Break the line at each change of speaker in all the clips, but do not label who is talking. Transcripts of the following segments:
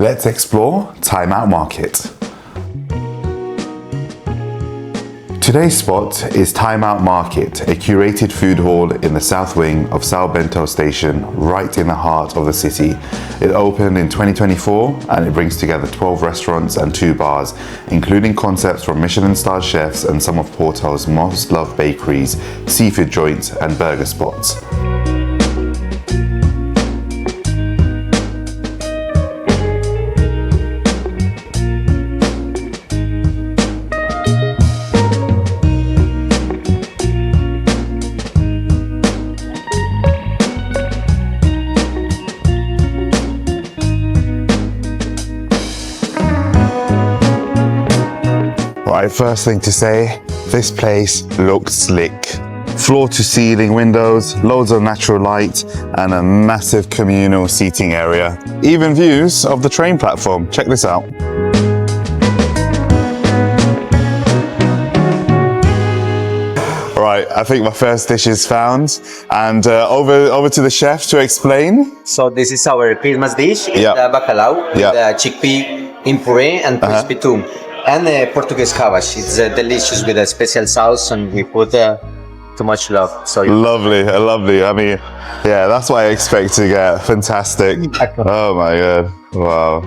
Let's explore Time Out Market. Today's spot is Time Out Market, a curated food hall in the south wing of Sao Bento Station, right in the heart of the city. It opened in 2024 and it brings together 12 restaurants and 2 bars, including concepts from Michelin-starred chefs and some of Porto's most loved bakeries, seafood joints and burger spots. Right, first thing to say, this place looks slick. Floor to ceiling windows, loads of natural light, and a massive communal seating area. Even views of the train platform. Check this out. Right, I think my first dish is found, and over to the chef to explain.
So this is our Christmas dish. It's the bacalhau with chickpea in puree and crispy too. And Portuguese cabbage. It's delicious with a special sauce, and we put too much love. So
lovely. I mean, yeah, that's what I expect to get. Fantastic. Oh my god! Wow.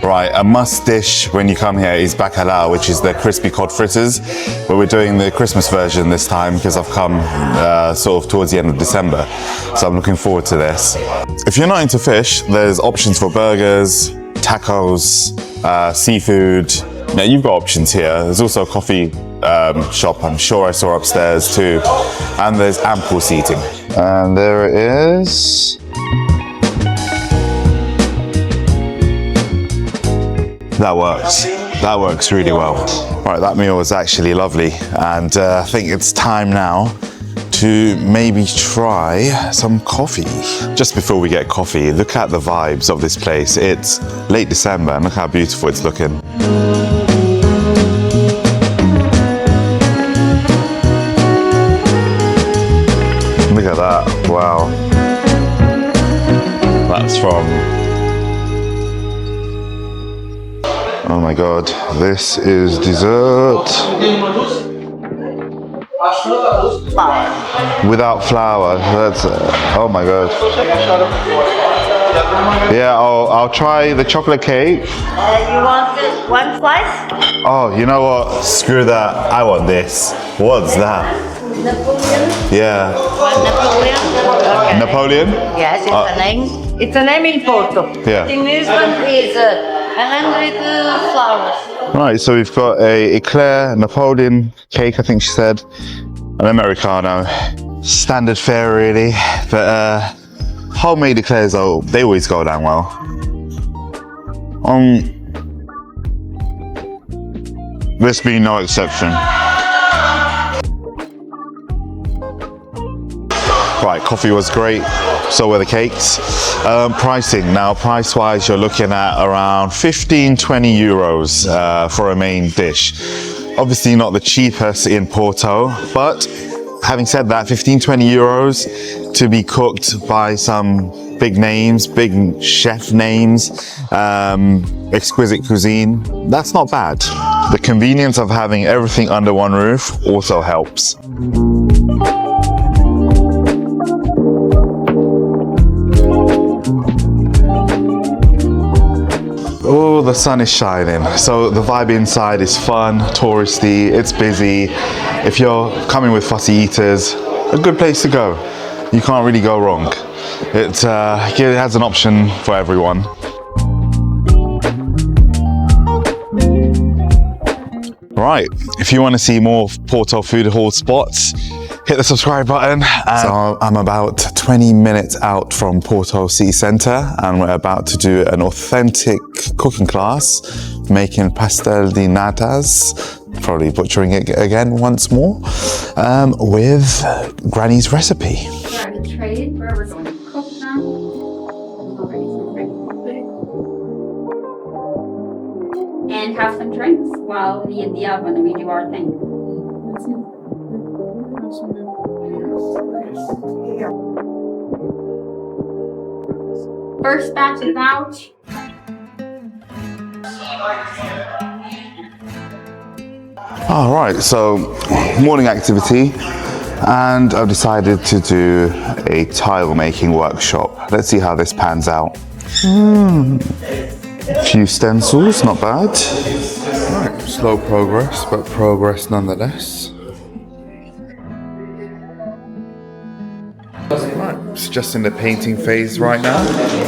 Right, a must dish when you come here is bacalhau, which is the crispy cod fritters. But we're doing the Christmas version this time because I've come sort of towards the end of December. So I'm looking forward to this. If you're not into fish, there's options for burgers, tacos, seafood. Now you've got options here. There's also a coffee shop, I'm sure I saw upstairs too. And there's ample seating. And there it is. That works really well. Right, that meal was actually lovely, and I think it's time now to maybe try some coffee. Just before we get coffee, look at the vibes of this place. It's late December and look how beautiful it's looking. Look at that, wow. That's from... Oh my god, this is dessert. Without flour, that's, oh my god. Yeah, I'll try the chocolate cake.
You want one slice?
Oh, you know what? Screw that. I want this. What's that?
Napoleon?
Yeah.
Napoleon? Okay.
Napoleon?
Yes, it's a name. It's a name in Porto.
Yeah.
In Lisbon is 100 flowers.
Right, so we've got a eclair, Napoleon cake, I think she said, an Americano. Standard fare really, but homemade eclairs though, they always go down well. This being no exception. Right, coffee was great, so were the cakes. Pricing, now price-wise you're looking at around 15-20 euros for a main dish. Obviously not the cheapest in Porto, but having said that, 15-20 euros to be cooked by some big names, big chef names, exquisite cuisine, that's not bad. The convenience of having everything under one roof also helps. Oh, the sun is shining. So the vibe inside is fun, touristy, it's busy. If you're coming with fussy eaters, a good place to go. You can't really go wrong. It has an option for everyone. Right, if you want to see more Porto food hall spots, hit the subscribe button. So I'm about 20 minutes out from Porto city centre and we're about to do an authentic cooking class making pastel de natas, probably butchering it again once more, with Granny's recipe.
We're at the trade where we're going to cook now. And have some drinks while we in the oven and we do our thing. First batch is out.
All right, so morning activity, and I've decided to do a tile making workshop. Let's see how this pans out. A few stencils, not bad. Right, slow progress, but progress nonetheless. Right, it's just in the painting phase right now.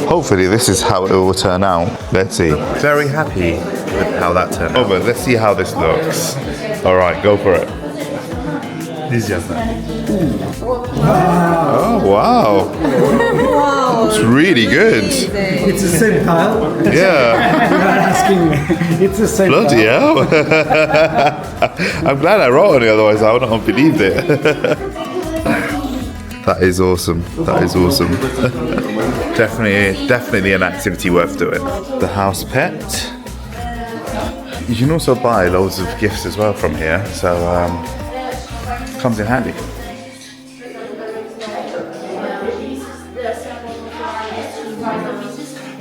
Hopefully this is how it will turn out. Let's see. Very happy with how that turned out. But let's see how this looks. All right, go for it. This is Oh, wow. It's really good.
It's the same tile.
Yeah.
You are asking me. It's the same
Bloody
tile.
hell. I'm glad I wrote on it, otherwise I wouldn't have believed it. That is awesome. That is awesome. Definitely an activity worth doing. The house pet. You can also buy loads of gifts as well from here, so comes in handy.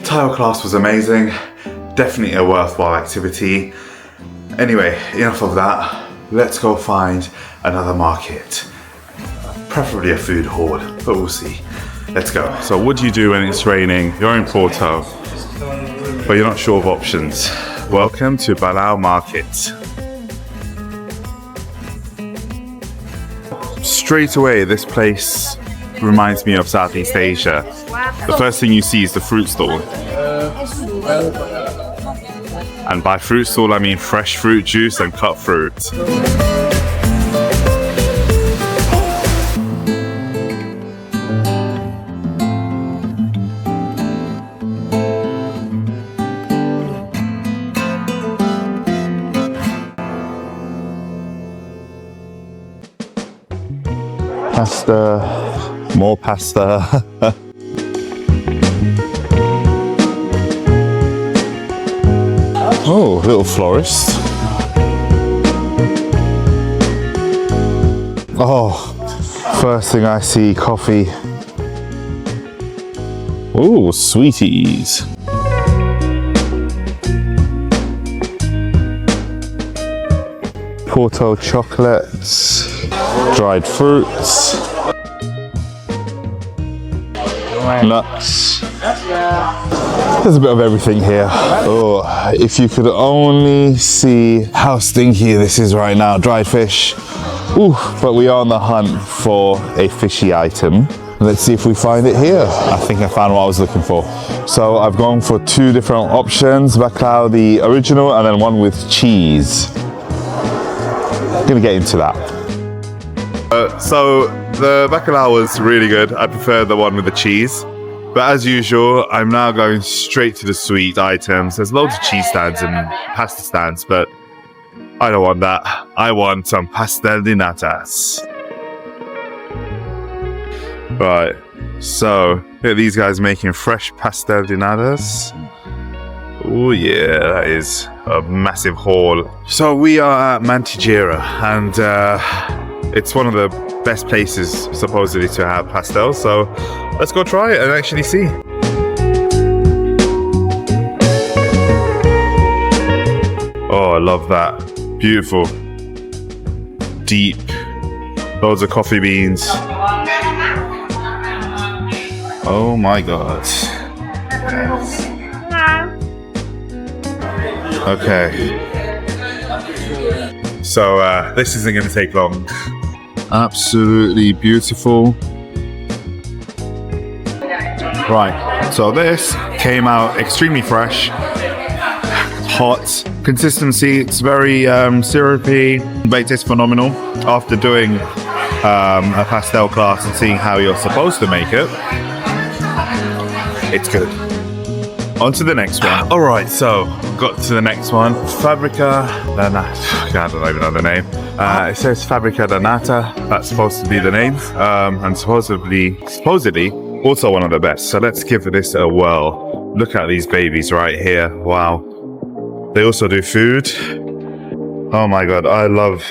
Tile class was amazing. Definitely a worthwhile activity. Anyway, enough of that. Let's go find another market. Preferably a food hall, but we'll see. Let's go. So what do you do when it's raining? You're in Porto, but you're not sure of options. Welcome to Balau Market. Straight away, this place reminds me of Southeast Asia. The first thing you see is the fruit stall. And by fruit stall, I mean fresh fruit juice and cut fruit. Pasta, more pasta. Oh, little florist. Oh, first thing I see, coffee. Oh, sweeties. Porto chocolates. Dried fruits, nuts. There's a bit of everything here. Oh, if you could only see how stinky this is right now. Dried fish. Ooh, but we are on the hunt for a fishy item. Let's see if we find it here. I think I found what I was looking for. So I've gone for two different options. Bacalhau, the original, and then one with cheese. Gonna get into that. So the bacalhau was really good. I prefer the one with the cheese. But as usual, I'm now going straight to the sweet items. There's loads of cheese stands and pasta stands, but I don't want that. I want some pastel de natas. Right, so look at these guys making fresh pastel de natas. Oh yeah, that is a massive haul. So we are at Mantigira, and it's one of the best places supposedly to have pastels. So let's go try it and actually see. Oh, I love that. Beautiful. Deep. Loads of coffee beans. Oh my god. Okay. So this isn't going to take long. Absolutely beautiful. Right, so this came out extremely fresh, hot. Consistency, it's very syrupy, but it tastes phenomenal. After doing a pastel class and seeing how you're supposed to make it, it's good. On to the next one. All right, so got to the next one. Fabrica de Nata. I don't even know the name. It says Fabrica de Nata. That's supposed to be the name, and supposedly also one of the best. So let's give this a whirl. Look at these babies right here. Wow. They also do food. Oh my god, I love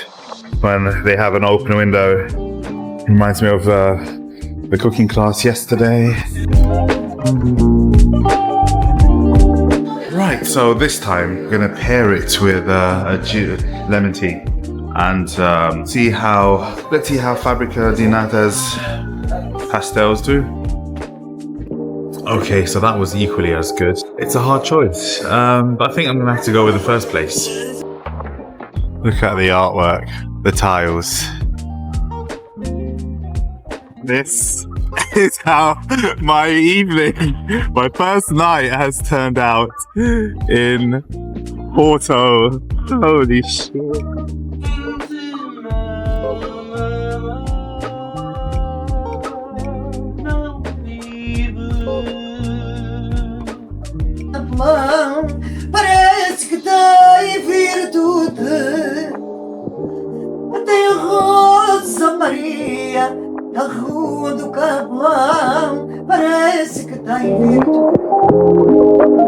when they have an open window. Reminds me of the cooking class yesterday. Right, so this time we're gonna pair it with lemon tea and let's see how Fabrica di Nata's pastels do. Okay, so that was equally as good. It's a hard choice, but I think I'm gonna have to go with the first place. Look at the artwork, the tiles. This is how my evening, my first night has turned out in Porto. Holy shit.
Parece que tem virtude. Tem Rosa Maria na rua do Capelão. Parece que tem virtude.